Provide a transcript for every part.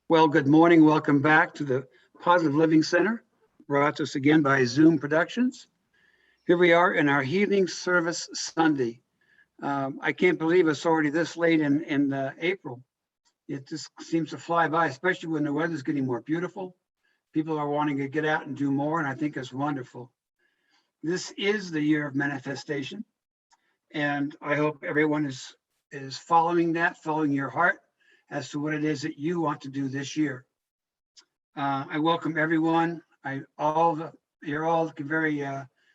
Well, good morning. Welcome back to the Positive Living Center, brought to us again by Zoom Productions. Here we are in our healing service Sunday. I can't believe it's already this late in April. It just seems to fly by, especially when the weather's getting more beautiful. People are wanting to get out and do more, and I think it's wonderful. This is the year of manifestation, and I hope everyone is following that, following your heart as to what it is that you want to do this year. I welcome everyone. You're all very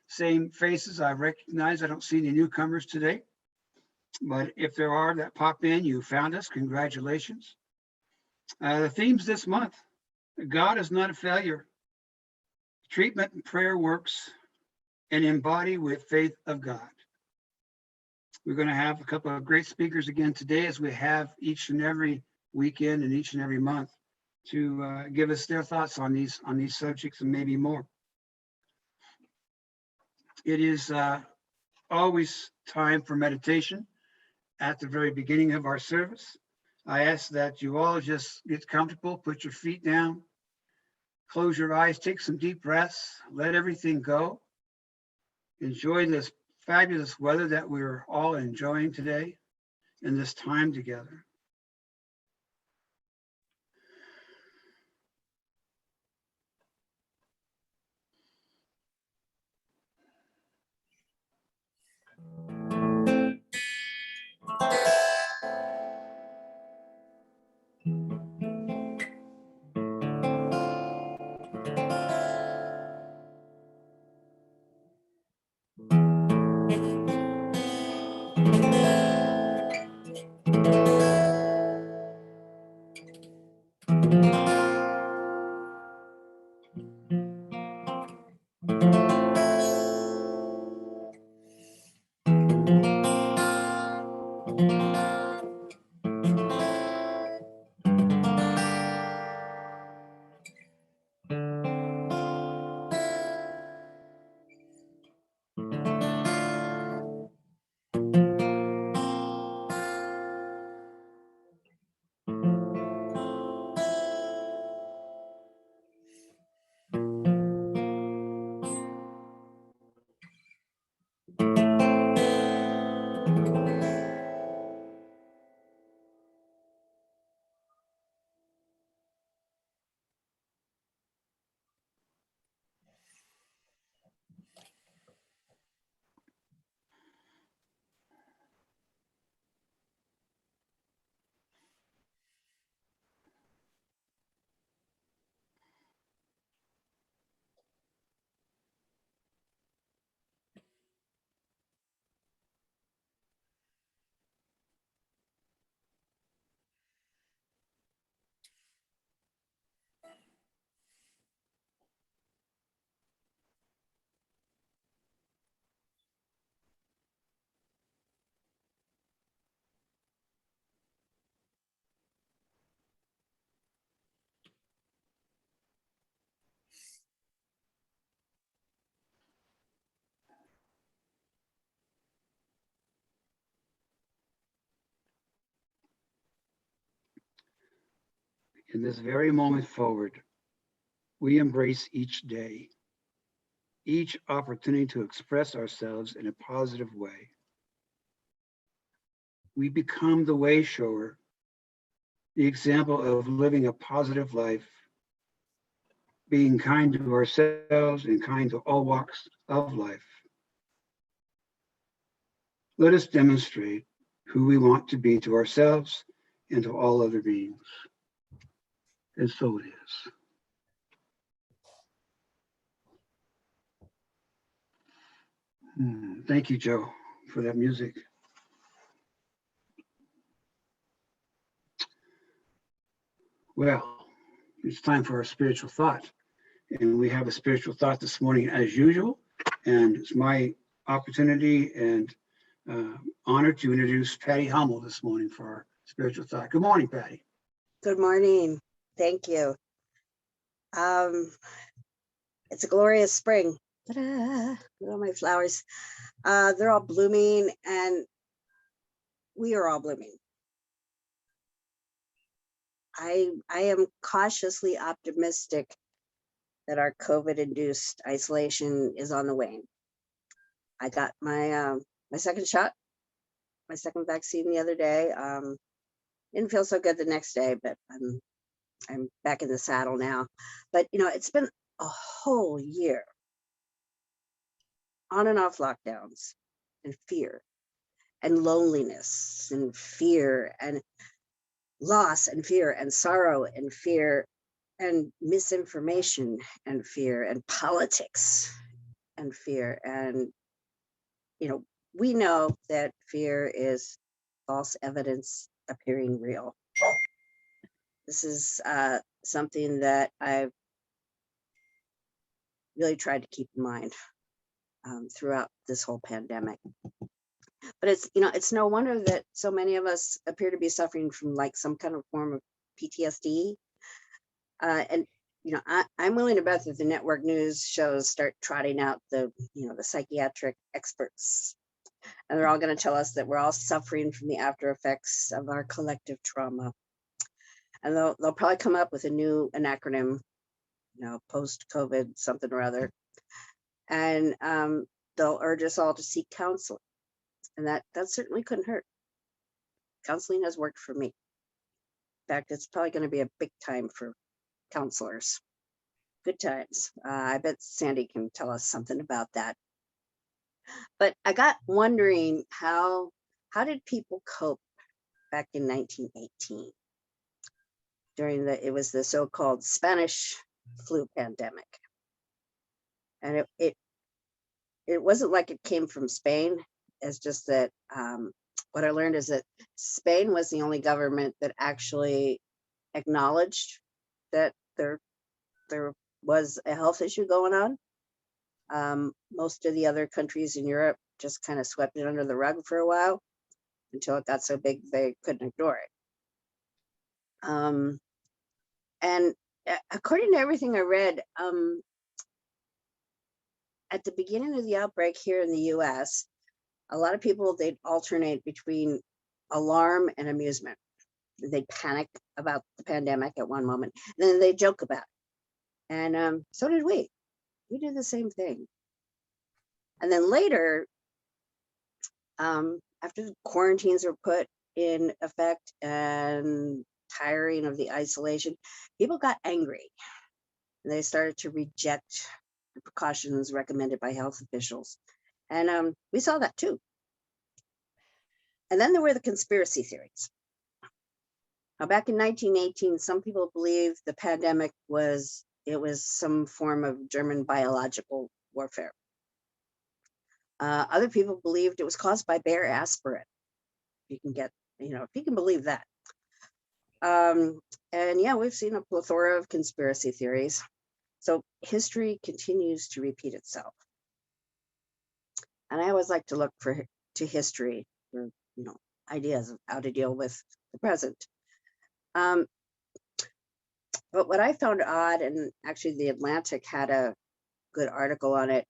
same faces I recognize. I don't see any newcomers today, but if there are that pop in, you found us. Congratulations. The themes this month: God is not a failure. Treatment and prayer works, and embody with faith of God. We're going to have a couple of great speakers again today, as we have each and every weekend and each and every month, to give us their thoughts on these subjects and maybe more. It is always time for meditation at the very beginning of our service. I ask that you all just get comfortable, put your feet down, close your eyes, take some deep breaths, let everything go. Enjoy this fabulous weather that we're all enjoying today and this time together. In this very moment forward, we embrace each day, each opportunity to express ourselves in a positive way. We become the way shower, the example of living a positive life, being kind to ourselves and kind to all walks of life. Let us demonstrate who we want to be to ourselves and to all other beings. And so it is. Thank you, Joe, for that music. Well, it's time for our spiritual thought. And we have a spiritual thought this morning as usual. And it's my opportunity and honor to introduce Patti Hummel this morning for our spiritual thought. Good morning, Patti. Good morning. Thank you. It's a glorious spring. Ta-da! Look at all my flowers. They're all blooming, and we are all blooming. I am cautiously optimistic that our COVID-induced isolation is on the wane. I got my second shot, my second vaccine the other day. Didn't feel so good the next day, but I'm back in the saddle now. But it's been a whole year on and off lockdowns and fear and loneliness and fear and loss and fear and sorrow and fear and misinformation and fear and politics and fear. And we know that fear is false evidence appearing real. This is something that I've really tried to keep in mind throughout this whole pandemic. But it's no wonder that so many of us appear to be suffering from like some kind of form of PTSD. And I'm willing to bet that the network news shows start trotting out the psychiatric experts, and they're all going to tell us that we're all suffering from the after effects of our collective trauma. And they'll probably come up with a new acronym, post-COVID something or other, and they'll urge us all to seek counseling, and that certainly couldn't hurt. Counseling has worked for me. In fact, it's probably going to be a big time for counselors. Good times. I bet Sandy can tell us something about that. But I got wondering how did people cope back in 1918 during it was the so-called Spanish flu pandemic. And it wasn't like it came from Spain. It's just that what I learned is that Spain was the only government that actually acknowledged that there was a health issue going on. Most of the other countries in Europe just kind of swept it under the rug for a while until it got so big they couldn't ignore it. And according to everything I read, at the beginning of the outbreak here in the US, a lot of people, they'd alternate between alarm and amusement. They'd panic about the pandemic at one moment, and then they'd joke about it. And so did we. We did the same thing. And then later, after the quarantines were put in effect and tiring of the isolation, people got angry. And they started to reject the precautions recommended by health officials. And we saw that too. And then there were the conspiracy theories. Now, back in 1918, some people believed the pandemic was some form of German biological warfare. Other people believed it was caused by bear aspirin. If you can believe that. And yeah, we've seen a plethora of conspiracy theories. So history continues to repeat itself. And I always like to look to history for, ideas of how to deal with the present. But what I found odd, and actually the Atlantic had a good article on it,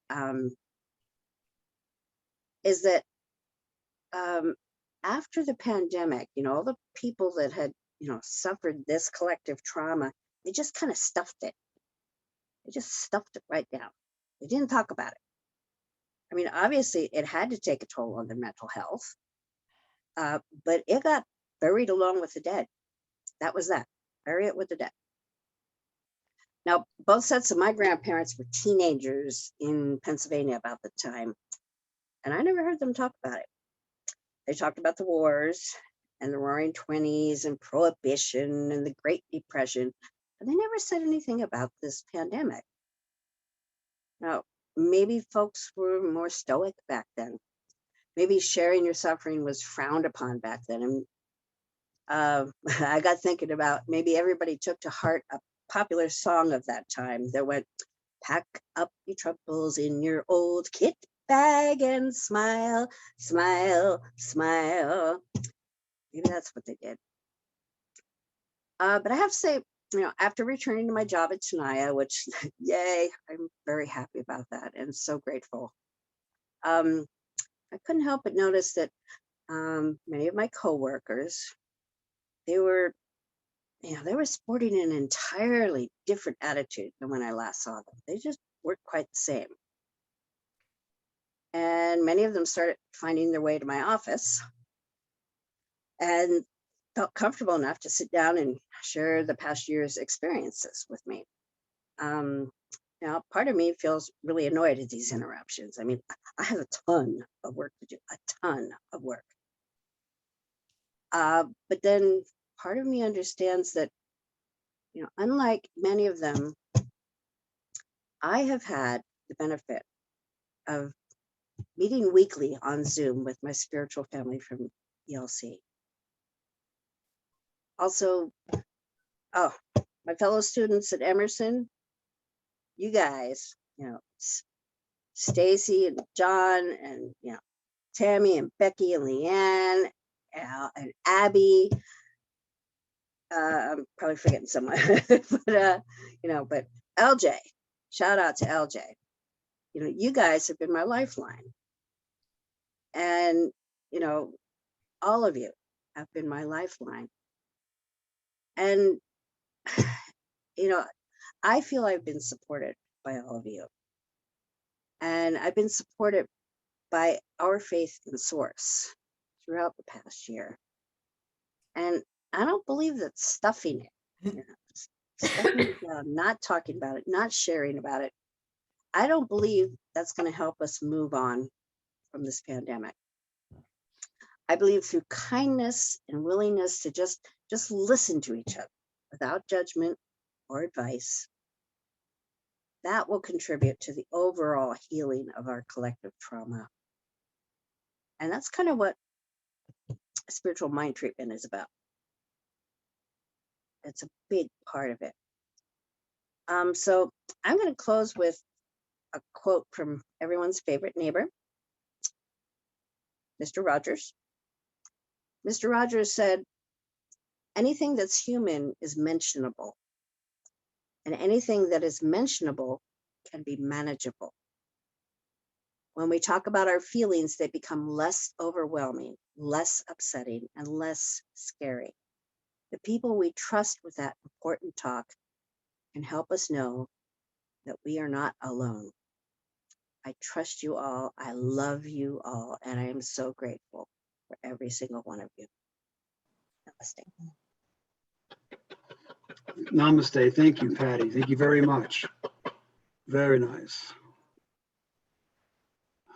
is that after the pandemic, all the people that had, suffered this collective trauma, they just kind of stuffed it. They just stuffed it right down. They didn't talk about it. I mean, obviously it had to take a toll on their mental health, but it got buried along with the dead. That was that. Bury it with the dead. Now, both sets of my grandparents were teenagers in Pennsylvania about the time, and I never heard them talk about it. They talked about the wars and the Roaring '20s and Prohibition and the Great Depression, but they never said anything about this pandemic. Now, maybe folks were more stoic back then. Maybe sharing your suffering was frowned upon back then. And I got thinking about maybe everybody took to heart a popular song of that time that went, "Pack up your troubles in your old kit bag and smile, smile, smile." Maybe that's what they did. But I have to say, after returning to my job at Tenaya, which, yay, I'm very happy about that and so grateful. I couldn't help but notice that many of my coworkers, they were they were sporting an entirely different attitude than when I last saw them. They just weren't quite the same. And many of them started finding their way to my office and felt comfortable enough to sit down and share the past year's experiences with me. Now, part of me feels really annoyed at these interruptions. I mean, I have a ton of work to do, a ton of work. But then part of me understands that, unlike many of them, I have had the benefit of meeting weekly on Zoom with my spiritual family from PLC. Also, my fellow students at Emerson, you guys, Stacy and John and, Tammy and Becky and Leanne and Abby. I'm probably forgetting someone, but LJ, shout out to LJ. You guys have been my lifeline. And, all of you have been my lifeline. And, I feel I've been supported by all of you. And I've been supported by our faith in Source throughout the past year. And I don't believe that stuffing it, stuffing it down, not talking about it, not sharing about it, I don't believe that's going to help us move on from this pandemic. I believe through kindness and willingness to just listen to each other without judgment or advice, that will contribute to the overall healing of our collective trauma. And that's kind of what spiritual mind treatment is about. It's a big part of it. So I'm going to close with a quote from everyone's favorite neighbor, Mr. Rogers. Mr. Rogers said, anything that's human is mentionable, and anything that is mentionable can be manageable. When we talk about our feelings, they become less overwhelming, less upsetting, and less scary. The people we trust with that important talk can help us know that we are not alone. I trust you all. I love you all. And I am so grateful for every single one of you. Namaste. Namaste. Thank you, Patti. Thank you very much. Very nice.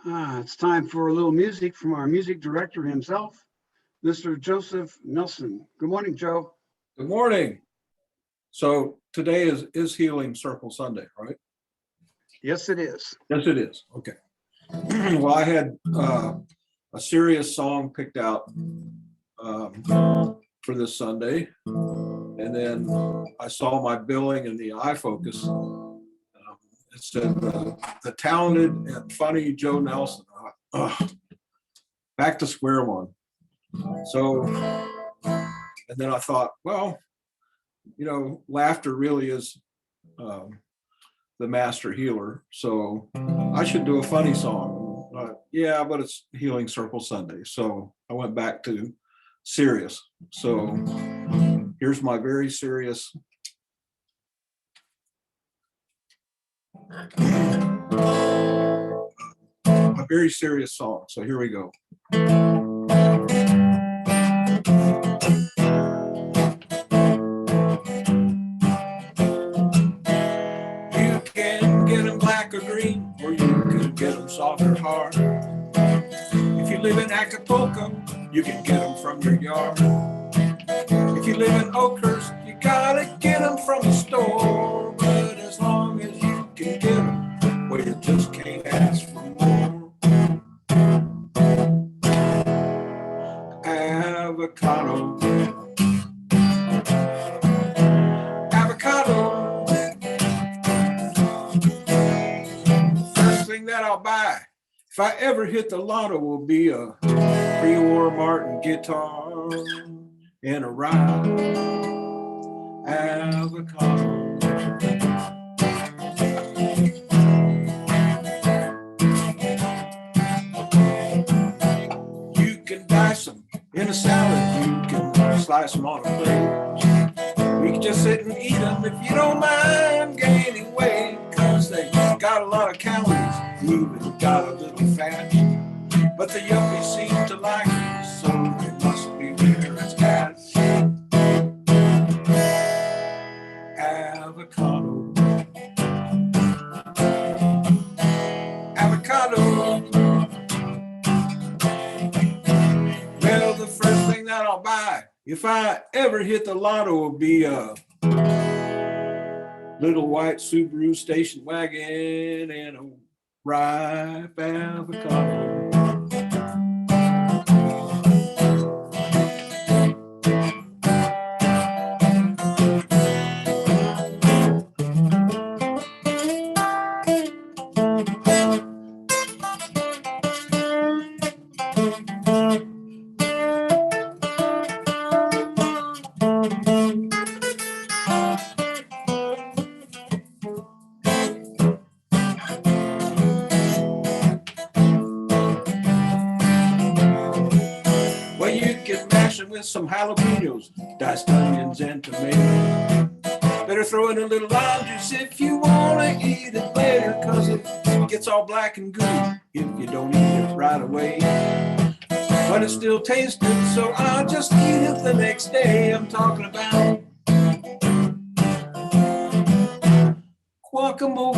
It's time for a little music from our music director himself, Mr. Joseph Nelson. Good morning, Joe. Good morning. So today is Healing Circle Sunday, right? Yes, it is. Yes, it is. Okay. Well, I had a serious song picked out for this Sunday. And then I saw my billing in the iFocus. It said the talented and funny Joe Nelson. Back to square one. So, and then I thought, well, laughter really is the master healer. So I should do a funny song. Yeah, but it's Healing Circle Sunday. So I went back to serious. So here's my very serious. A very serious song. So here we go. You can get them black or green, or you can get them soft or hard. If you live in Acapulco, you can get them from your yard. If you live in Oakhurst, you gotta get them from the store. But as long as you can get them, well, you just can't ask for more. Avocado. Avocado. First thing that I'll buy, if I ever hit the lotto, will be a pre-war Martin guitar and a ride. Avocado. You can dice them in a salad. You can slice them on a plate. just sit and eat them if you don't mind gaining weight, cause they got a lot of calories, even got a little fat. But the yuppies seem to like it, so they must be where it's at. Avocado. Avocado. Well, the first thing that I'll buy, if I ever hit the lotto, will be a little white Subaru station wagon and a ripe avocado. Well, you can mash it with some jalapenos, diced onions and tomatoes. Better throw in a little lime juice if you want to eat it later, cause it gets all black and gooey if you don't eat it right away. But it still tastes good, so I'll just eat it the next day. I'm talking about guacamole.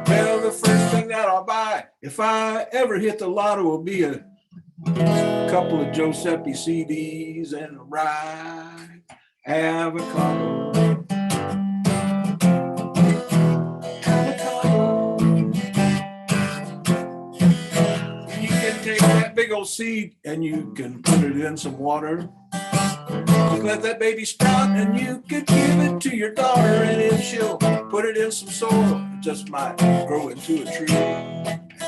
Well, the first thing that I'll buy, if I ever hit the lotto, will be a couple of Giuseppe CDs and a ripe avocado. Avocado. You can take that big old seed and you can put it in some water. Just let that baby sprout and you could give it to your daughter, and if she'll put it in some soil, it just might grow into a tree.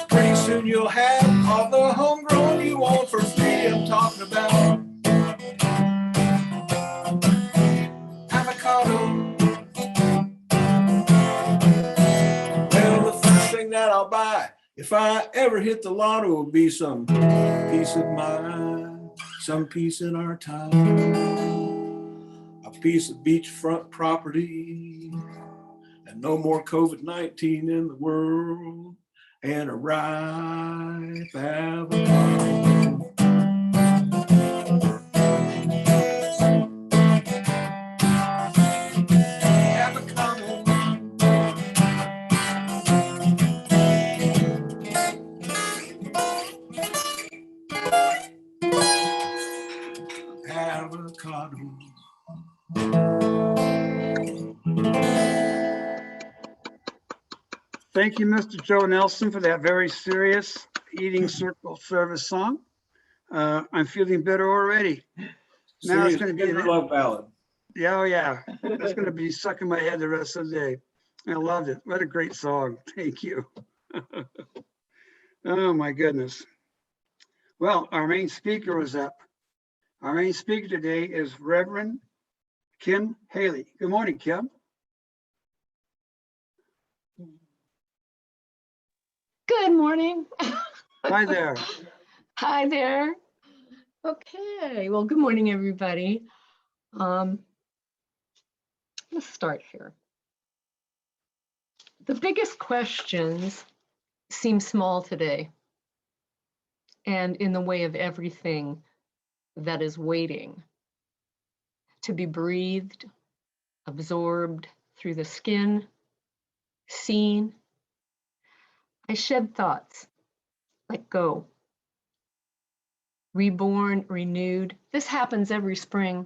Pretty soon you'll have all the homegrown you want for free. I'm talking about avocado. Well, the first thing that I'll buy, if I ever hit the lotto, will be some peace of mind, some peace in our time, a piece of beachfront property, and no more COVID-19 in the world, and a ripe avocado. Avocado. Avocado. Thank you, Mr. Joe Nelson, for that very serious eating circle service song. I'm feeling better already. Now it's going to be Serious love ballad. Yeah, oh yeah. That's going to be stuck in my head the rest of the day. I loved it. What a great song. Thank you. Oh my goodness. Well, our main speaker is up. Our main speaker today is Reverend Kim Haley. Good morning, Kim. Good morning. Hi there. Hi there. Okay, well, good morning, everybody. Let's start here. The biggest questions seem small today and in the way of everything that is waiting to be breathed, absorbed through the skin, seen. I shed thoughts, let go. Reborn, renewed. This happens every spring.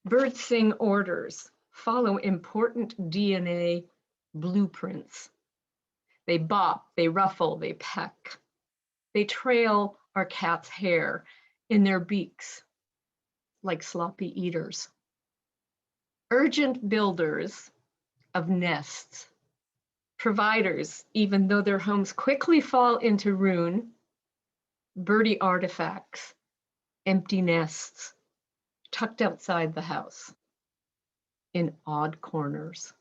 Birds sing orders, follow important DNA blueprints. They bop, they ruffle, they peck. They trail our cat's hair in their beaks like sloppy eaters. Urgent builders of nests. Providers, even though their homes quickly fall into ruin. Birdie artifacts, empty nests, tucked outside the house, in odd corners.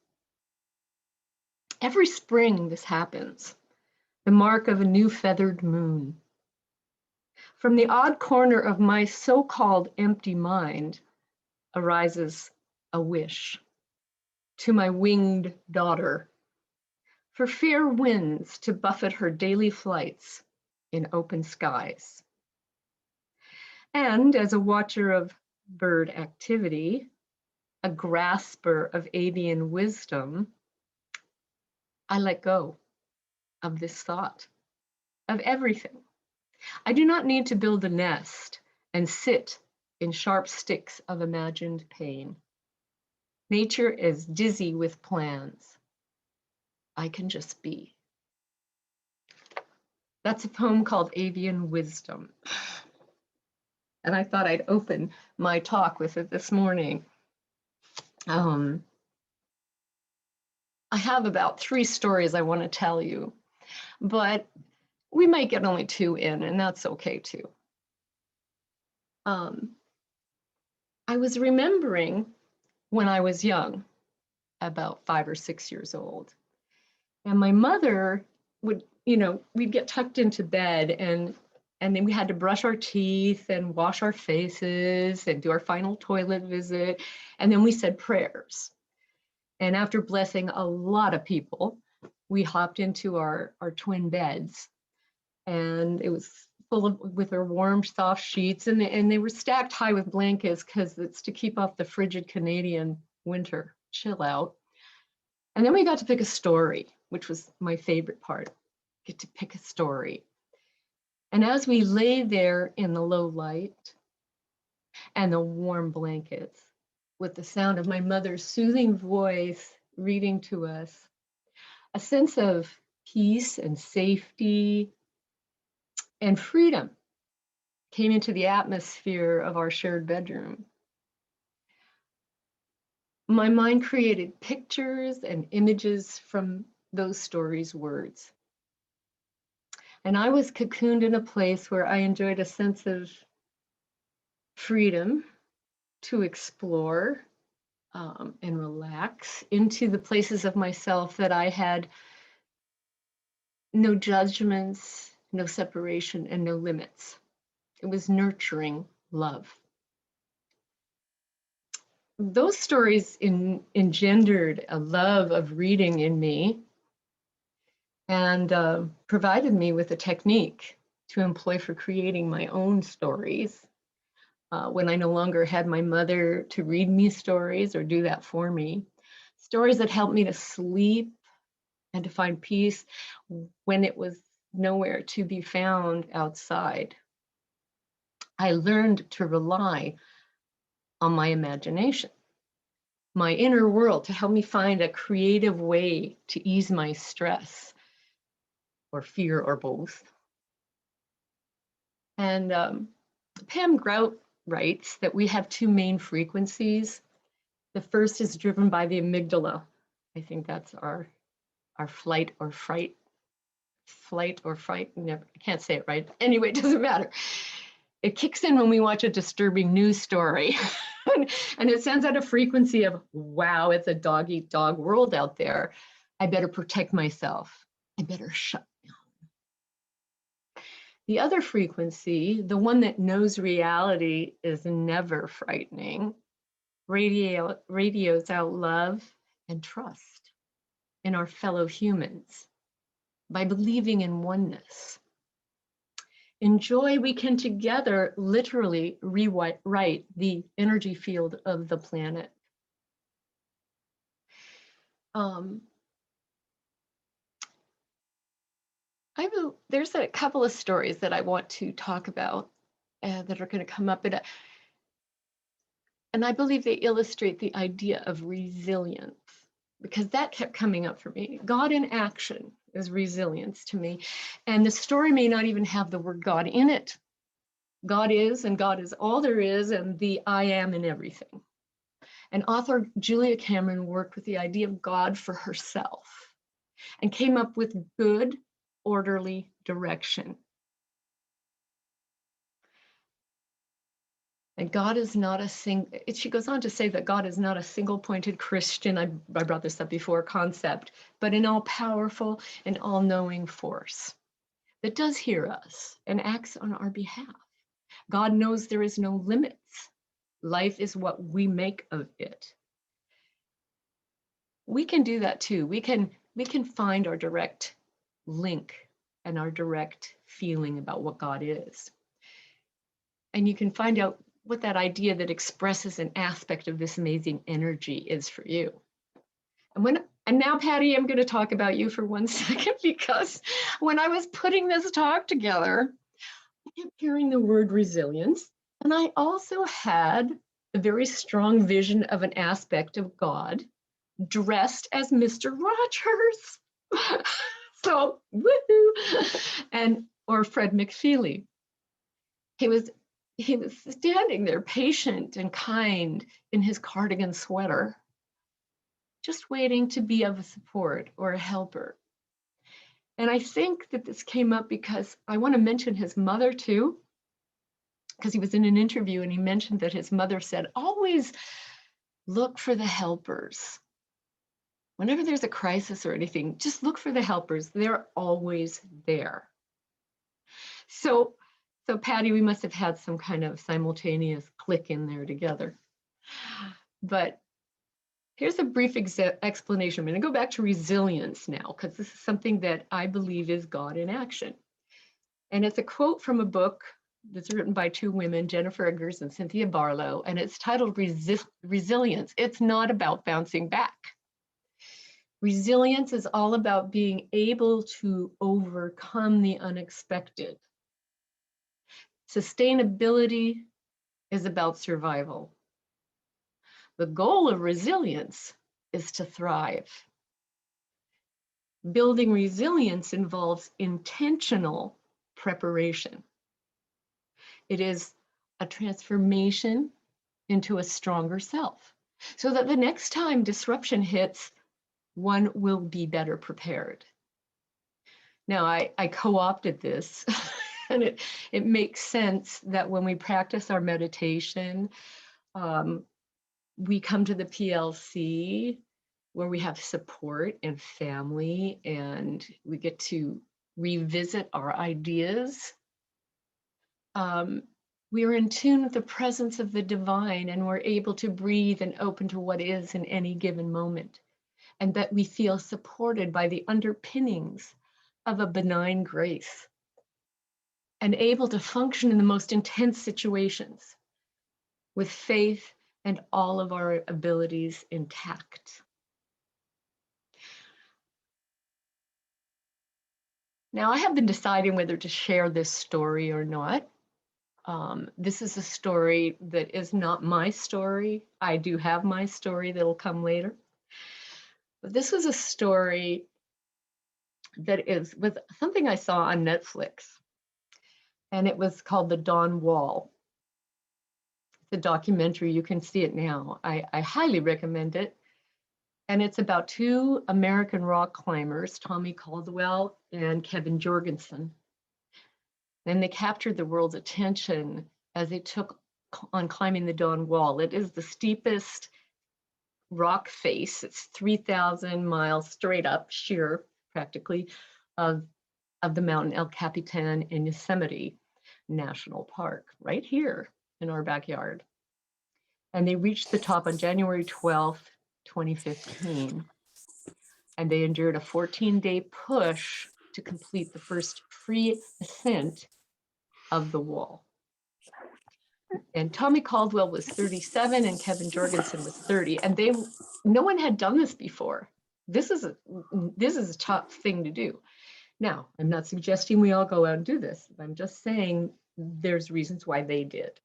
Every spring this happens, the mark of a new feathered moon. From the odd corner of my so-called empty mind arises a wish to my winged daughter for fair winds to buffet her daily flights in open skies. And as a watcher of bird activity, a grasper of avian wisdom, I let go of this thought, of everything. I do not need to build a nest and sit in sharp sticks of imagined pain. Nature is dizzy with plans. I can just be. That's a poem called Avian Wisdom. And I thought I'd open my talk with it this morning. I have about 3 stories I want to tell you, but we might get only 2 in, and that's okay too. I was remembering when I was young, about 5 or 6 years old, and my mother would, we'd get tucked into bed, and then we had to brush our teeth and wash our faces and do our final toilet visit, and then we said prayers. And after blessing a lot of people, we hopped into our twin beds, and it was full of, with our warm, soft sheets, and they were stacked high with blankets because it's to keep off the frigid Canadian winter chill out. And then we got to pick a story, which was my favorite part, get to pick a story. And as we lay there in the low light and the warm blankets, with the sound of my mother's soothing voice reading to us, a sense of peace and safety and freedom came into the atmosphere of our shared bedroom. My mind created pictures and images from those stories' words. And I was cocooned in a place where I enjoyed a sense of freedom to explore and relax into the places of myself that I had no judgments, no separation, and no limits. It was nurturing love. Those stories engendered a love of reading in me and provided me with a technique to employ for creating my own stories when I no longer had my mother to read me stories or do that for me. Stories that helped me to sleep and to find peace when it was nowhere to be found outside. I learned to rely on my imagination, my inner world, to help me find a creative way to ease my stress or fear or both. And Pam Grout writes that we have 2 main frequencies. The first is driven by the amygdala. I think that's our flight or fright. Never, I can't say it right. Anyway, it doesn't matter. It kicks in when we watch a disturbing news story. and it sends out a frequency of, wow, it's a dog-eat-dog world out there. I better protect myself. I better shut down. The other frequency, the one that knows reality is never frightening, radios out love and trust in our fellow humans by believing in oneness. In joy, we can together literally rewrite the energy field of the planet. There's a couple of stories that I want to talk about that are going to come up, and I believe they illustrate the idea of resilience, because that kept coming up for me. God in action is resilience to me. And the story may not even have the word God in it. God is, and God is all there is, and the I am in everything. And author Julia Cameron worked with the idea of God for herself and came up with good, orderly direction. And God is not a she goes on to say that God is not a single-pointed Christian, I brought this up before, concept, but an all-powerful and all-knowing force that does hear us and acts on our behalf. God knows there is no limits. Life is what we make of it. We can do that too. We can find our direct link and our direct feeling about what God is. And you can find out what that idea that expresses an aspect of this amazing energy is for you. And now, Patti, I'm going to talk about you for 1 second, because when I was putting this talk together, I kept hearing the word resilience. And I also had a very strong vision of an aspect of God dressed as Mr. Rogers. So, woohoo! Or Fred McFeely. He was standing there patient and kind in his cardigan sweater, just waiting to be of a support or a helper. And I think that this came up because I want to mention his mother too, because he was in an interview and he mentioned that his mother said, always look for the helpers. Whenever there's a crisis or anything, just look for the helpers. They're always there. So Patti, we must have had some kind of simultaneous click in there together. But here's a brief explanation. I'm going to go back to resilience now, because this is something that I believe is God in action. And it's a quote from a book that's written by two women, Jennifer Eggers and Cynthia Barlow, and it's titled Resilience. It's not about bouncing back. Resilience is all about being able to overcome the unexpected. Sustainability is about survival. The goal of resilience is to thrive. Building resilience involves intentional preparation. It is a transformation into a stronger self, so that the next time disruption hits, one will be better prepared. Now, I co-opted this, and it makes sense that when we practice our meditation, we come to the PLC where we have support and family, and we get to revisit our ideas. We are in tune with the presence of the divine, and we're able to breathe and open to what is in any given moment, and that we feel supported by the underpinnings of a benign grace, and able to function in the most intense situations with faith and all of our abilities intact. Now, I have been deciding whether to share this story or not. This is a story that is not my story. I do have my story that'll come later. But this was a story that is with something I saw on Netflix, and it was called The Dawn Wall. It's a documentary. You can see it now. I highly recommend it. And it's about two American rock climbers, Tommy Caldwell and Kevin Jorgensen. And they captured the world's attention as they took on climbing the Dawn Wall. It is the steepest rock face. It's 3,000 miles straight up, sheer practically, of the mountain El Capitan in Yosemite National Park, right here in our backyard. And they reached the top on January 12th, 2015. And they endured a 14-day push to complete the first free ascent of the wall. And Tommy Caldwell was 37 and Kevin Jorgensen was 30. And no one had done this before. This is a tough thing to do. Now, I'm not suggesting we all go out and do this. I'm just saying there's reasons why they did.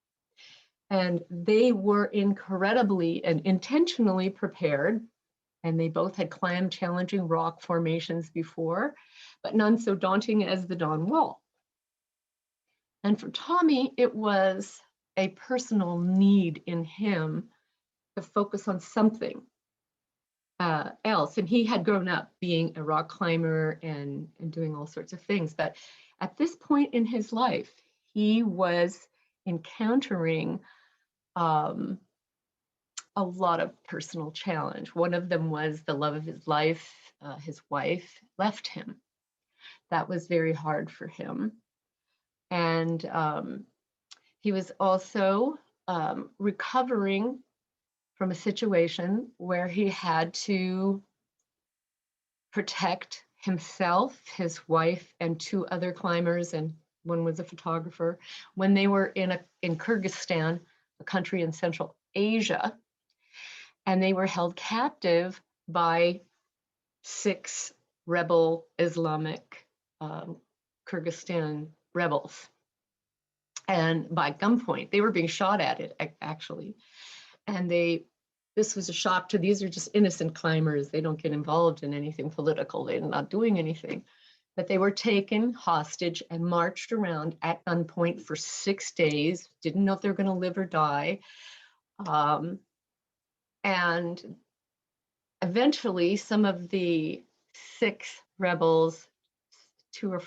And they were incredibly and intentionally prepared. And they both had climbed challenging rock formations before, but none so daunting as the Dawn Wall. And for Tommy, it was a personal need in him to focus on something else. And he had grown up being a rock climber and doing all sorts of things. But at this point in his life, he was encountering a lot of personal challenge. One of them was the love of his life. His wife left him. That was very hard for him. And He was also recovering from a situation where he had to protect himself, his wife, and 2 other climbers, and one was a photographer, when they were in Kyrgyzstan, a country in Central Asia, and they were held captive by 6 rebel Islamic Kyrgyzstan rebels. And by gunpoint, they were being shot at it, actually. And this was a shock to, these are just innocent climbers. They don't get involved in anything political. They're not doing anything. But they were taken hostage and marched around at gunpoint for 6 days, didn't know if they were going to live or die. And eventually, some of the 6 rebels, two or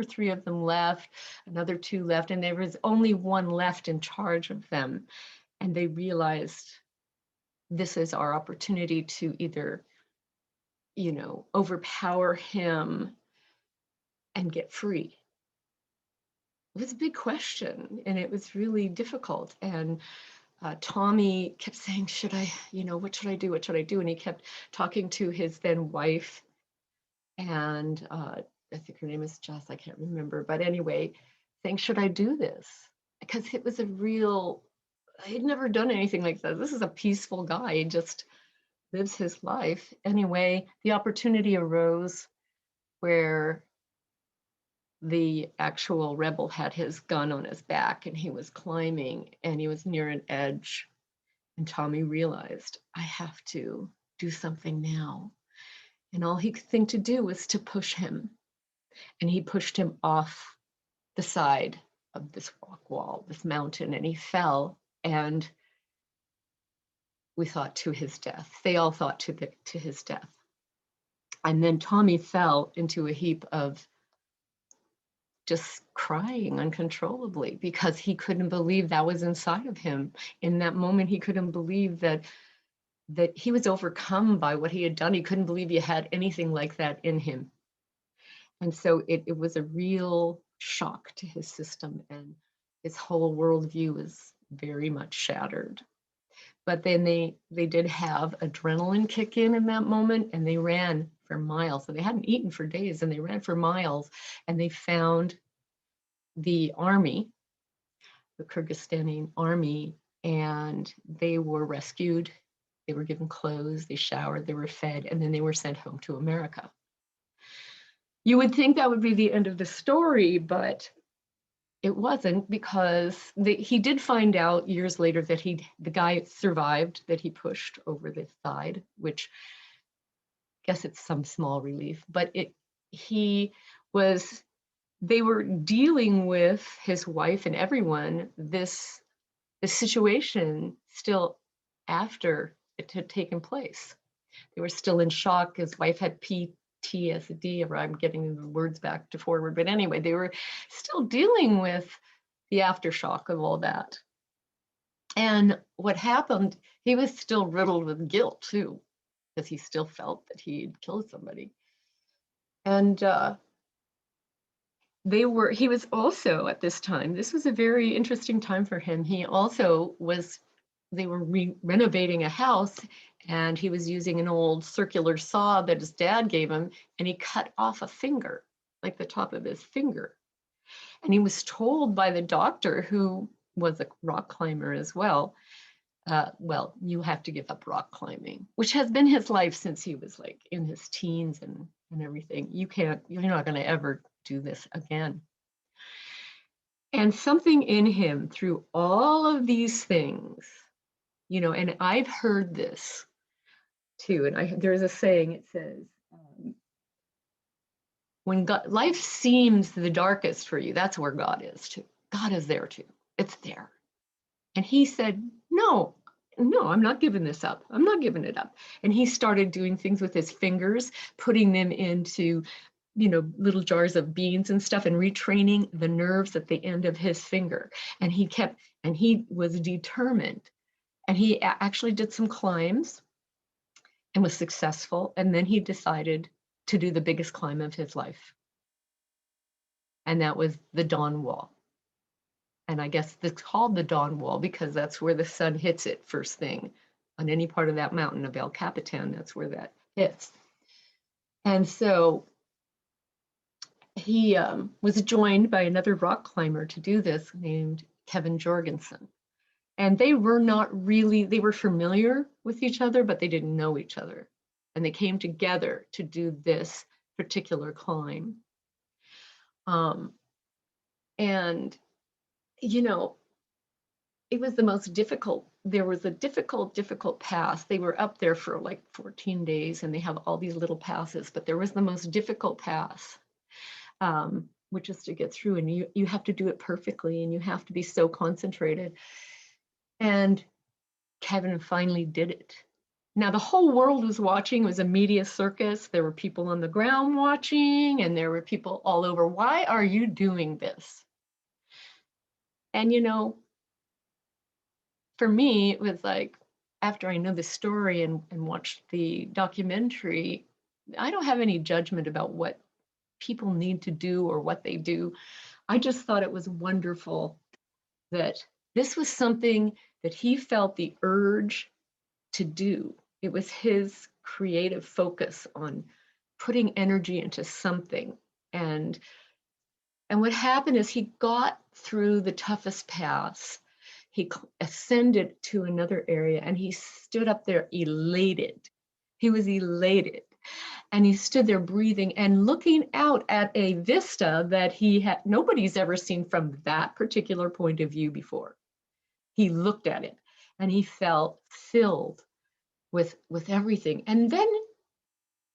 three of them left, another 2 left, and there was only 1 left in charge of them. And they realized, this is our opportunity to either, overpower him and get free. It was a big question, and it was really difficult. And Tommy kept saying, what should I do? What should I do? And he kept talking to his then wife, and I think her name is Jess, I can't remember. But anyway, saying, should I do this? Because it was he'd never done anything like that. This is a peaceful guy. He just lives his life. Anyway, the opportunity arose where the actual rebel had his gun on his back and he was climbing and he was near an edge. And Tommy realized, I have to do something now. And all he could think to do was to push him. And he pushed him off the side of this rock wall, this mountain, and he fell. And we thought to his death. They all thought to his death. And then Tommy fell into a heap of just crying uncontrollably because he couldn't believe that was inside of him. In that moment, he couldn't believe that he was overcome by what he had done. He couldn't believe he had anything like that in him. And so it was a real shock to his system, and his whole worldview was very much shattered. But then they did have adrenaline kick in that moment, and they ran for miles. So they hadn't eaten for days, and they ran for miles, and they found the army, the Kyrgyzstani army, and they were rescued. They were given clothes, they showered, they were fed, and then they were sent home to America. You would think that would be the end of the story, but it wasn't, because he did find out years later that the guy survived, that he pushed over the side, which I guess it's some small relief, but they were dealing with his wife and everyone, this situation still after it had taken place. They were still in shock. His wife had PTSD, or I'm getting the words back to forward, but anyway, they were still dealing with the aftershock of all that. And what happened, he was still riddled with guilt too, because he still felt that he'd killed somebody. And he was also at this time, this was a very interesting time for him. They were renovating a house, and he was using an old circular saw that his dad gave him, and he cut off a finger, like the top of his finger. And he was told by the doctor, who was a rock climber as well, you have to give up rock climbing, which has been his life since he was like in his teens and everything. You're not going to ever do this again. And something in him, through all of these things, and I've heard this too, and there's a saying, it says, when life seems the darkest for you, that's where God is too. God is there too. It's there. And he said, no, I'm not giving this up. I'm not giving it up. And he started doing things with his fingers, putting them into, little jars of beans and stuff, and retraining the nerves at the end of his finger. And he was determined. And he actually did some climbs and was successful. And then he decided to do the biggest climb of his life. And that was the Dawn Wall. And I guess it's called the dawn wall because that's where the sun hits it first thing on any part of that mountain of El Capitan. That's where that hits. And so he was joined by another rock climber to do this named Kevin Jorgensen. And they were not really, they were familiar with each other, but they didn't know each other. And they came together to do this particular climb. And, you know, it was the most difficult. There was a difficult pass. They were up there for like 14 days and they have all these little passes, but there was the most difficult pass, which is to get through, and you have to do it perfectly and you have to be so concentrated. And Kevin finally did it. Now the whole world was watching. It was a media circus. There were people on the ground watching and there were people all over. Why are you doing this? And, you know, for me, it was like, after I know the story and watched the documentary, I don't have any judgment about what people need to do or what they do. I just thought it was wonderful that this was something that he felt the urge to do. It was his creative focus on putting energy into something. And what happened is he got through the toughest pass. He ascended to another area and he stood up there elated. He was elated. And he stood there breathing and looking out at a vista that nobody's ever seen from that particular point of view before. He looked at it and he felt filled with everything. And then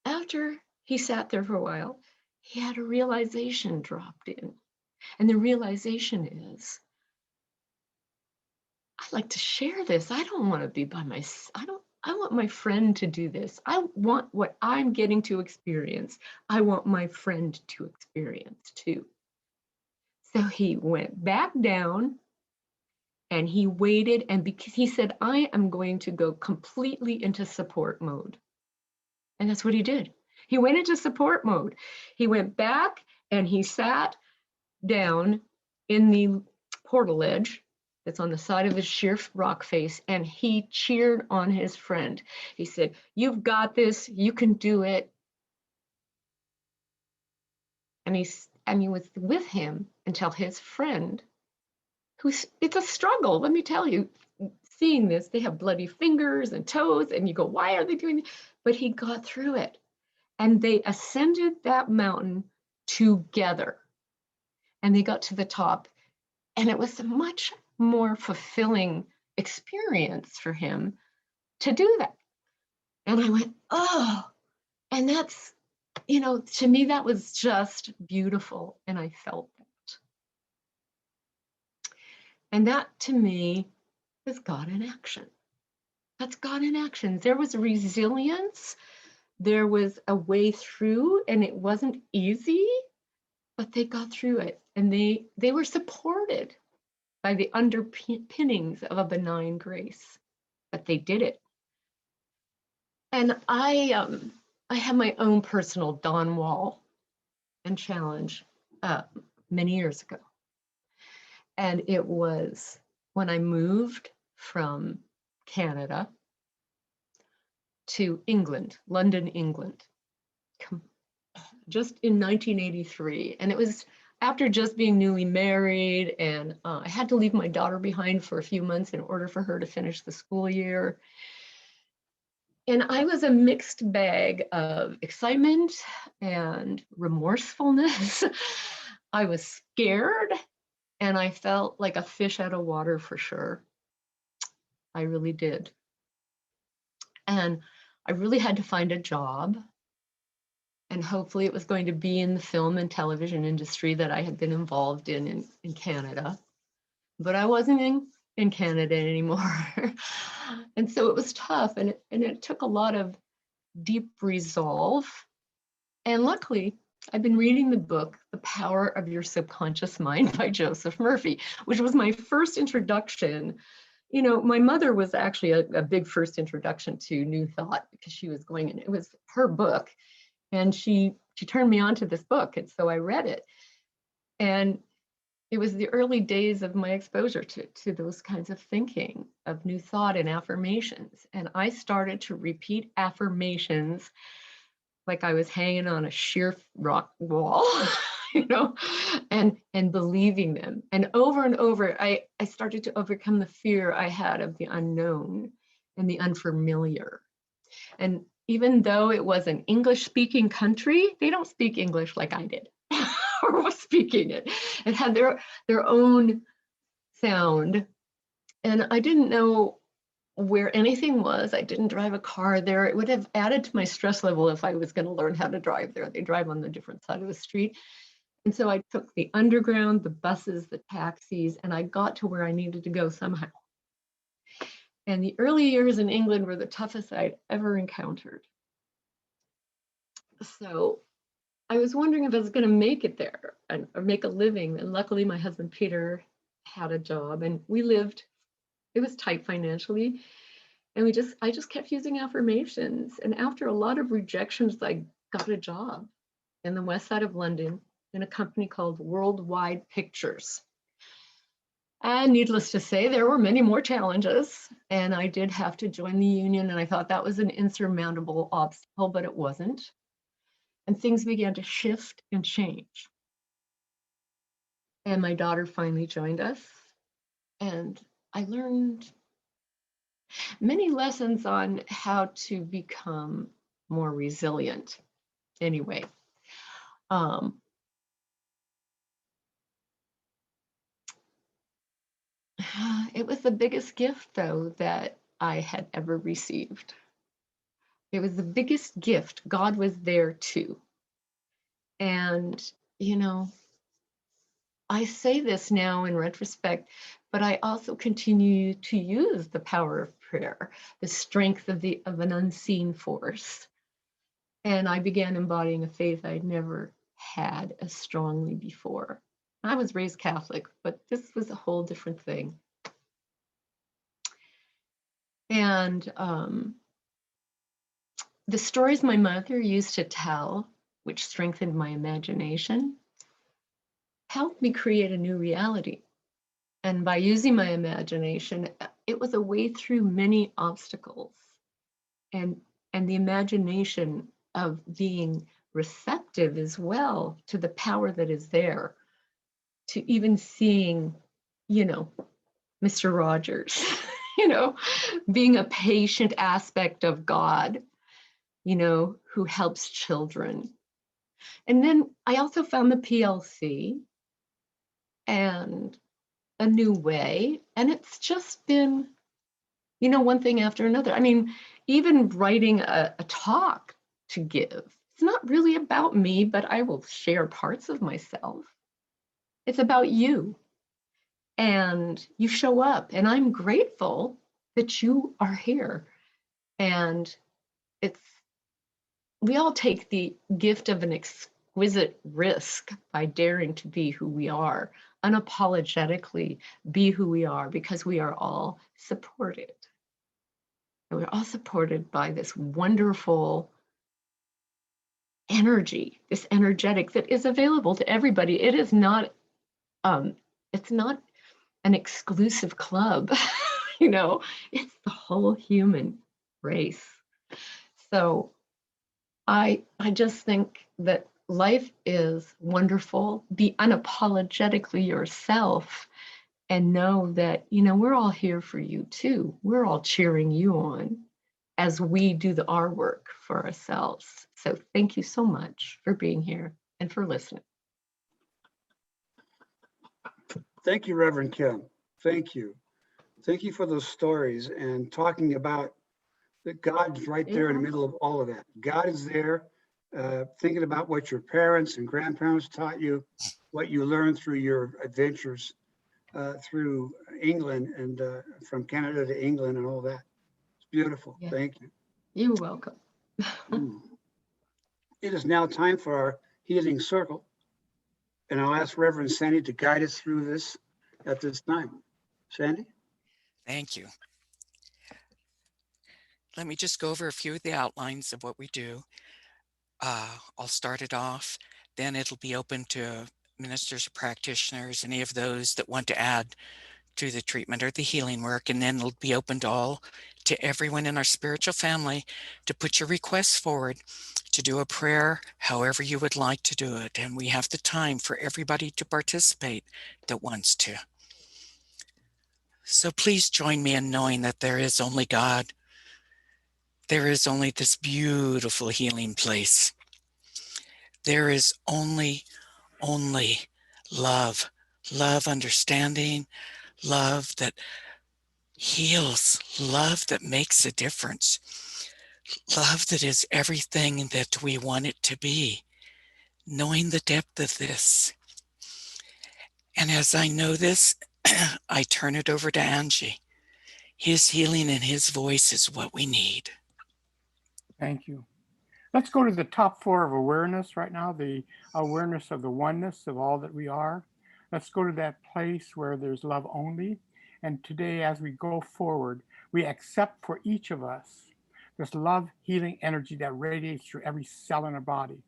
after he sat there for a while, he had a realization dropped in. And the realization is, I'd like to share this. I don't want to be by myself. I want my friend to do this. I want what I'm getting to experience. I want my friend to experience too. So he went back down and he waited, and because he said, I am going to go completely into support mode. And that's what he did. He went into support mode. He went back and he sat down in the portaledge that's on the side of his sheer rock face, and he cheered on his friend. He said, you've got this, you can do it. And he was with him until his friend, it's a struggle, let me tell you, seeing this, they have bloody fingers and toes, and you go, why are they doing this? But he got through it. And they ascended that mountain together. And they got to the top. And it was a much more fulfilling experience for him to do that. And I went, oh, and that's, you know, to me, that was just beautiful. And I felt that. And that to me is God in action. That's God in action. There was resilience. There was a way through, and it wasn't easy, but they got through it. And they were supported by the underpinnings of a benign grace, but they did it. And I have my own personal dawn wall and challenge many years ago. And it was when I moved from Canada to England, London, England, just in 1983. And it was after just being newly married, and I had to leave my daughter behind for a few months in order for her to finish the school year. And I was a mixed bag of excitement and remorsefulness. I was scared, and I felt like a fish out of water for sure. I really did. And I really had to find a job. And hopefully it was going to be in the film and television industry that I had been involved in Canada. But I wasn't in Canada anymore. And so it was tough, and it took a lot of deep resolve. And luckily, I've been reading the book, The Power of Your Subconscious Mind by Joseph Murphy, which was my first introduction. You know, my mother was actually a big first introduction to New Thought because she was going in. It was her book. And she turned me on to this book, and so I read it. And it was the early days of my exposure to those kinds of thinking, of new thought and affirmations. And I started to repeat affirmations like I was hanging on a sheer rock wall, you know, and believing them. And over, I started to overcome the fear I had of the unknown and the unfamiliar. And even though it was an English speaking country, they don't speak English like I did or was speaking it. It had their own sound. And I didn't know where anything was. I didn't drive a car there. It would have added to my stress level if I was going to learn how to drive there. They drive on the different side of the street. And so I took the underground, the buses, the taxis, and I got to where I needed to go somehow. And the early years in England were the toughest I'd ever encountered. So I was wondering if I was going to make it there or make a living. And luckily, my husband, Peter, had a job and we lived, it was tight financially. And I just kept using affirmations. And after a lot of rejections, I got a job in the west side of London in a company called Worldwide Pictures. And needless to say, there were many more challenges. And I did have to join the union. And I thought that was an insurmountable obstacle, but it wasn't. And things began to shift and change. And my daughter finally joined us. And I learned many lessons on how to become more resilient. Anyway, it was the biggest gift, though, that I had ever received. It was the biggest gift. God was there too. And, you know, I say this now in retrospect, but I also continue to use the power of prayer, the strength of an unseen force. And I began embodying a faith I'd never had as strongly before. I was raised Catholic, but this was a whole different thing. And the stories my mother used to tell, which strengthened my imagination, helped me create a new reality. And by using my imagination, it was a way through many obstacles. And the imagination of being receptive as well to the power that is there, to even seeing, you know, Mr. Rogers, you know, being a patient aspect of God, you know, who helps children. And then I also found the PLC and a new way. And it's just been, you know, one thing after another. I mean, even writing a talk to give, it's not really about me, but I will share parts of myself. It's about you. And you show up. And I'm grateful that you are here. And we all take the gift of an exquisite risk by daring to be who we are, unapologetically be who we are, because we are all supported. And we're all supported by this wonderful energy, this energetic that is available to everybody. It is not, it's not an exclusive club, you know, it's the whole human race. So I just think that life is wonderful. Be unapologetically yourself and know that, you know, we're all here for you too. We're all cheering you on as we do our work for ourselves. So thank you so much for being here and for listening. Thank you, Reverend Kim. Thank you. Thank you for those stories and talking about that God's right there in the middle of all of that. God is there, thinking about what your parents and grandparents taught you, what you learned through your adventures through England and from Canada to England and all that. It's beautiful. Yeah. Thank you. You're welcome. It is now time for our healing circle. And I'll ask Reverend Sandy to guide us through this at this time. Sandy? Thank you. Let me just go over a few of the outlines of what we do. I'll start it off, then it'll be open to ministers or practitioners, any of those that want to add to the treatment or the healing work, and then it'll be open to everyone in our spiritual family to put your requests forward, to do a prayer however you would like to do it. And we have the time for everybody to participate that wants to. So please join me in knowing that there is only God. There is only this beautiful healing place. There is only love, understanding, love that heals, love that makes a difference, love that is everything that we want it to be, knowing the depth of this. And as I know this, I turn it over to Angie. His healing and his voice is what we need. Thank you. Let's go to the top four of awareness right now, the awareness of the oneness of all that we are. Let's go to that place where there's love only. And today, as we go forward, we accept for each of us this love healing energy that radiates through every cell in our body.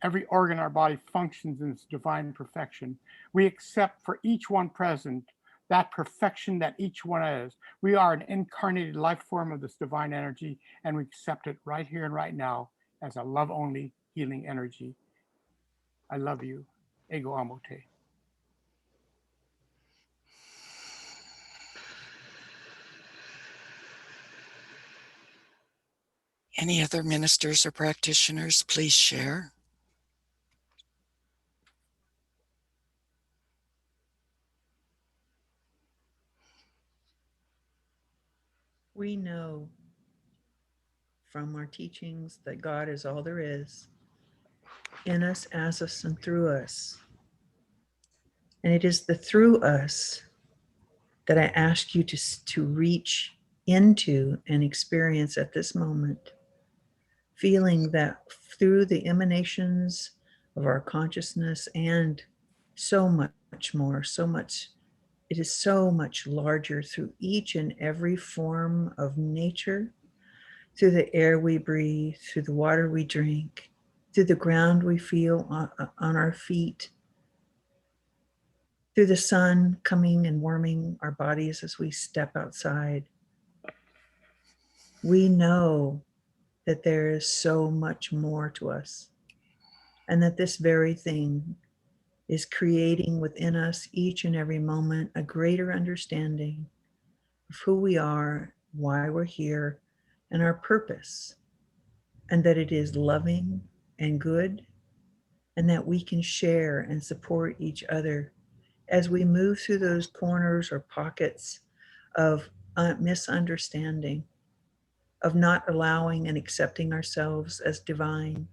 Every organ in our body functions in its divine perfection. We accept for each one present that perfection that each one is. We are an incarnated life form of this divine energy, and we accept it right here and right now as a love only healing energy. I love you. Ego Amote. Any other ministers or practitioners, please share. We know from our teachings that God is all there is, in us, as us, and through us. And it is the through us that I ask you to reach into and experience at this moment, feeling that through the emanations of our consciousness and so much more, so much, it is so much larger through each and every form of nature, through the air we breathe, through the water we drink, through the ground we feel on our feet, through the sun coming and warming our bodies as we step outside. We know that there is so much more to us, and that this very thing is creating within us each and every moment a greater understanding of who we are, why we're here, and our purpose, and that it is loving and good, and that we can share and support each other as we move through those corners or pockets of misunderstanding, of not allowing and accepting ourselves as divine,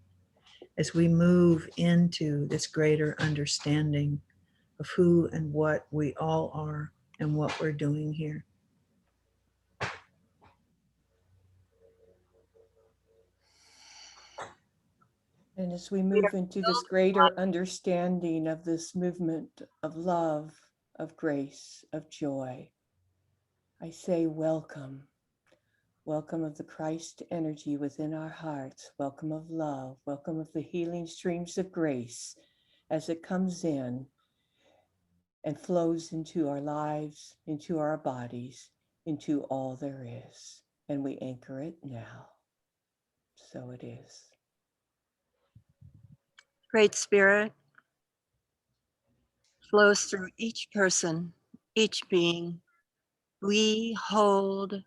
as we move into this greater understanding of who and what we all are and what we're doing here. And as we move into this greater understanding of this movement of love, of grace, of joy, I say welcome. Welcome of the Christ energy within our hearts. Welcome of love. Welcome of the healing streams of grace as it comes in and flows into our lives, into our bodies, into all there is. And we anchor it now. So it is. Great Spirit flows through each person, each being. We hold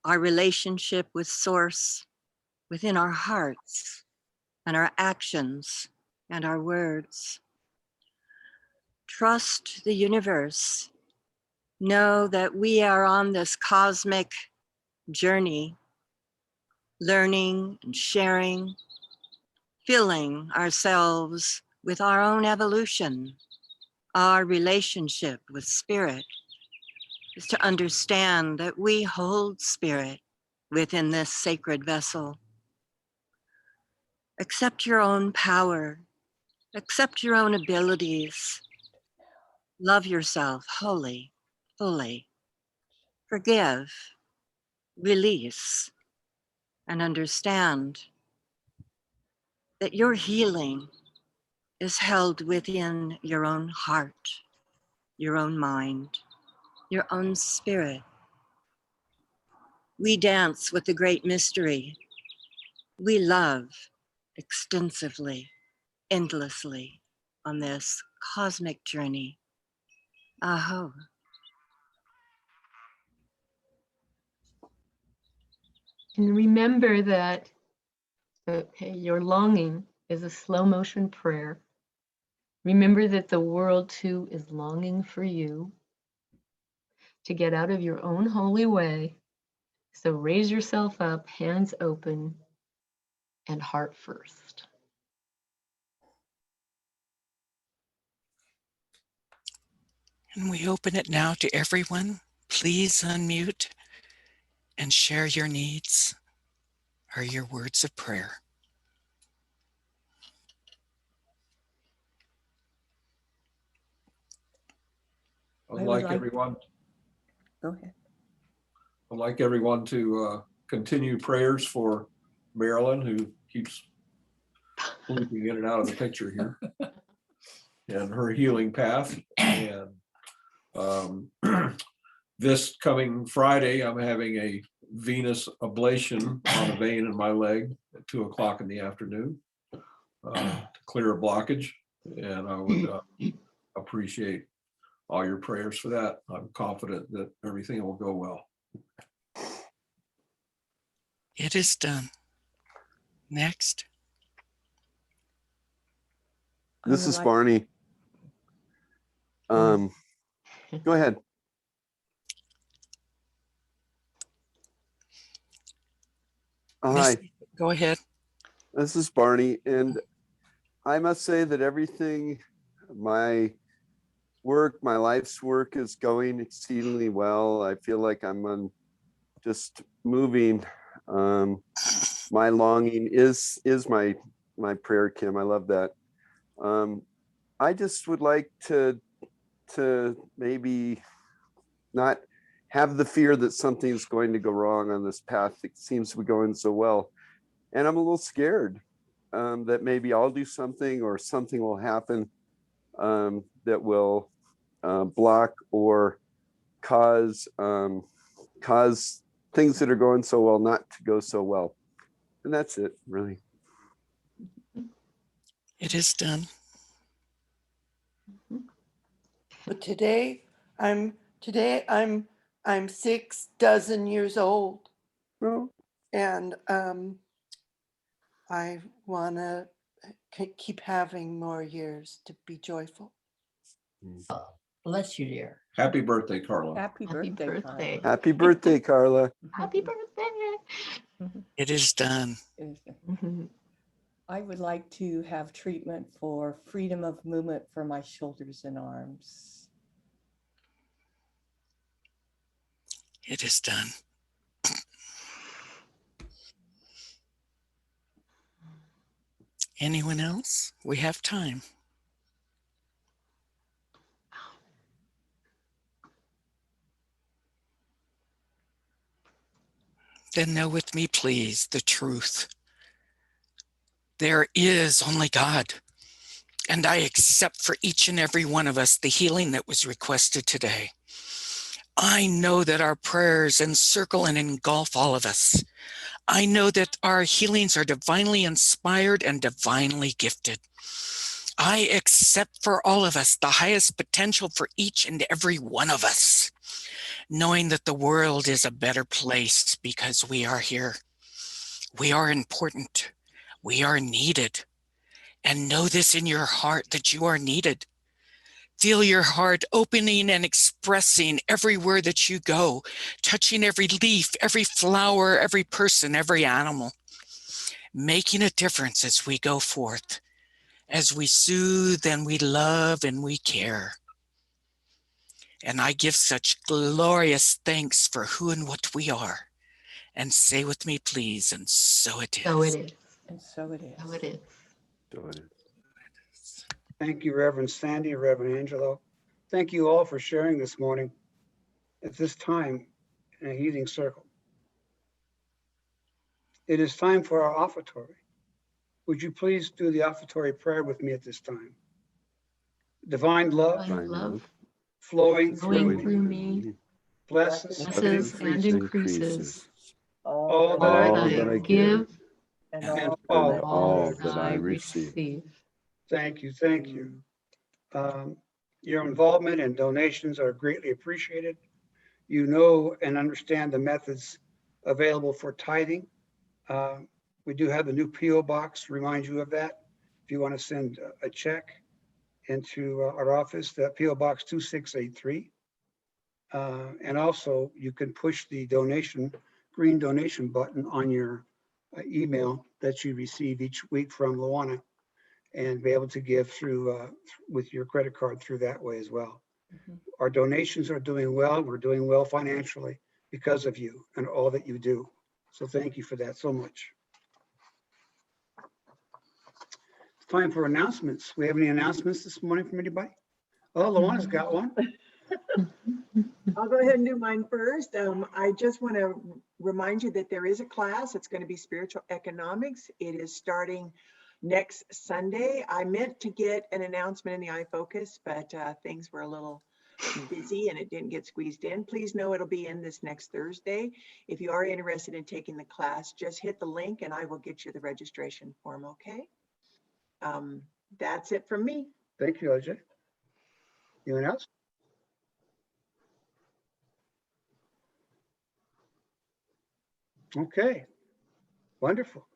our relationship with Source within our hearts and our actions and our words. Trust the universe. Know that we are on this cosmic journey, learning and sharing, filling ourselves with our own evolution. Our relationship with Spirit is to understand that we hold Spirit within this sacred vessel. Accept your own power, accept your own abilities. Love yourself wholly, fully. Forgive, release, and understand that your healing is held within your own heart, your own mind, your own spirit. We dance with the great mystery. We love extensively, endlessly on this cosmic journey. Aho. And remember that your longing is a slow motion prayer. Remember that the world too is longing for you to get out of your own holy way. So raise yourself up, hands open, and heart first. And we open it now to everyone. Please unmute and share your needs or your words of prayer. I'd like everyone Go ahead. I'd like everyone to continue prayers for Marilyn, who keeps bleeping in and out of the picture here, and her healing path. And this coming Friday, I'm having a venous ablation on a vein in my leg at 2:00 in the afternoon to clear a blockage. And I would appreciate all your prayers for that. I'm confident that everything will go well. It is done. Next. This is Barney. Go ahead. Oh, hi. Go ahead. This is Barney, and I must say that everything, my work, my life's work is going exceedingly well. I feel like I'm just moving. My longing is my prayer, Kim. I love that. I just would like to maybe not have the fear that something's going to go wrong on this path that seems to be going so well. And I'm a little scared that maybe I'll do something or something will happen that will block or cause things that are going so well not to go so well. And that's it, really. It is done. But today I'm 6 dozen years old. Oh. And I want to keep having more years to be joyful. Bless you, dear. Happy birthday, Carla. Happy birthday. Happy birthday, Carla. Happy birthday. It is done. I would like to have treatment for freedom of movement for my shoulders and arms. It is done. Anyone else? We have time. Then know with me, please, the truth. There is only God. And I accept for each and every one of us the healing that was requested today. I know that our prayers encircle and engulf all of us. I know that our healings are divinely inspired and divinely gifted. I accept for all of us the highest potential for each and every one of us, knowing that the world is a better place because we are here. We are important. We are needed. And know this in your heart that you are needed. Feel your heart opening and expressing everywhere that you go, touching every leaf, every flower, every person, every animal, making a difference as we go forth, as we soothe and we love and we care. And I give such glorious thanks for who and what we are. And say with me, please, and so it is. So it is. And so it is. So it is. So it is. Thank you, Reverend Sandy, Reverend Angelo. Thank you all for sharing this morning at this time in a healing circle. It is time for our offertory. Would you please do the offertory prayer with me at this time? Divine love Divine love flowing flowing through through me, me, blesses and blesses and increases increases all that all I that I give give and and all all that that I I receive. receive. Thank you, thank you. Your involvement and donations are greatly appreciated. You know and understand the methods available for tithing. We do have the new PO box, remind you of that. If you want to send a check into our office, that PO box 2683. And also you can push the green donation button on your email that you receive each week from Luana and be able to give through with your credit card through that way as well. Our donations are doing well. We're doing well financially because of you and all that you do. So thank you for that so much. Time for announcements. We have any announcements this morning from anybody? Oh, Luana's got one. I'll go ahead and do mine first. I just want to remind you that there is a class. It's going to be spiritual economics. It is starting next Sunday. I meant to get an announcement in the iFocus, but things were a little busy and it didn't get squeezed in. Please know it'll be in this next Thursday. If you are interested in taking the class, just hit the link and I will get you the registration form, okay? That's it from me. Thank you, Ajay. Anyone else? Okay, wonderful.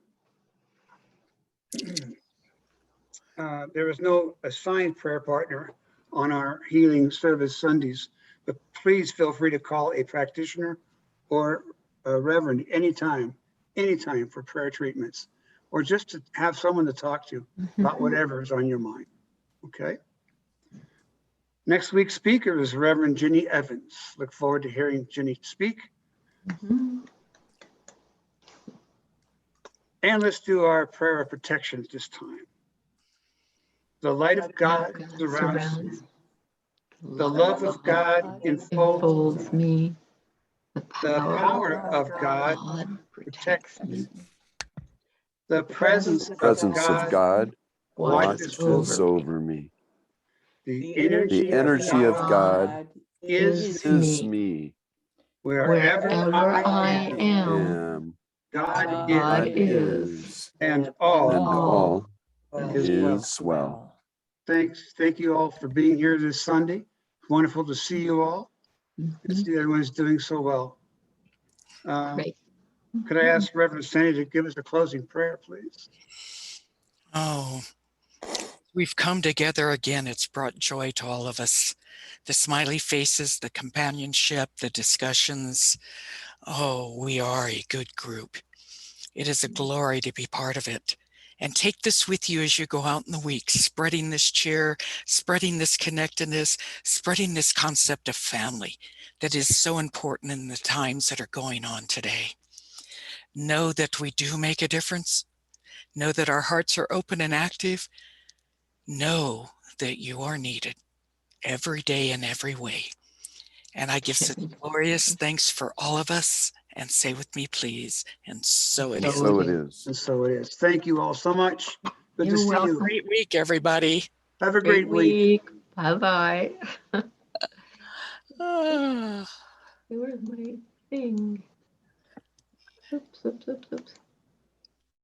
There is no assigned prayer partner on our healing service Sundays, but please feel free to call a practitioner or a reverend anytime for prayer treatments, or just to have someone to talk to about whatever is on your mind, okay? Next week's speaker is Reverend Ginny Evans. Look forward to hearing Ginny speak. And let's do our prayer of protection at this time. The light of God surrounds me. The love of God enfolds me. The power of God protects me. The presence of God watches over me. The energy of God is me. wherever I am. Am God is, and all is well. Thank you all for being here this Sunday. Wonderful to see you all. And see everyone's doing so well. Great. Could I ask Reverend Sandy to give us a closing prayer, please? Oh, we've come together again. It's brought joy to all of us. The smiley faces, the companionship, the discussions. Oh, we are a good group. It is a glory to be part of it. And take this with you as you go out in the week, spreading this cheer, spreading this connectedness, spreading this concept of family that is so important in the times that are going on today. Know that we do make a difference. Know that our hearts are open and active. Know that you are needed every day in every way. And I give such glorious thanks for all of us. And say with me, please. And so it is. So it is. And so it is. Thank you all so much. Good to see you. Great week, everybody. Have a great week. Bye-bye. Ah. Where's my thing? Oops.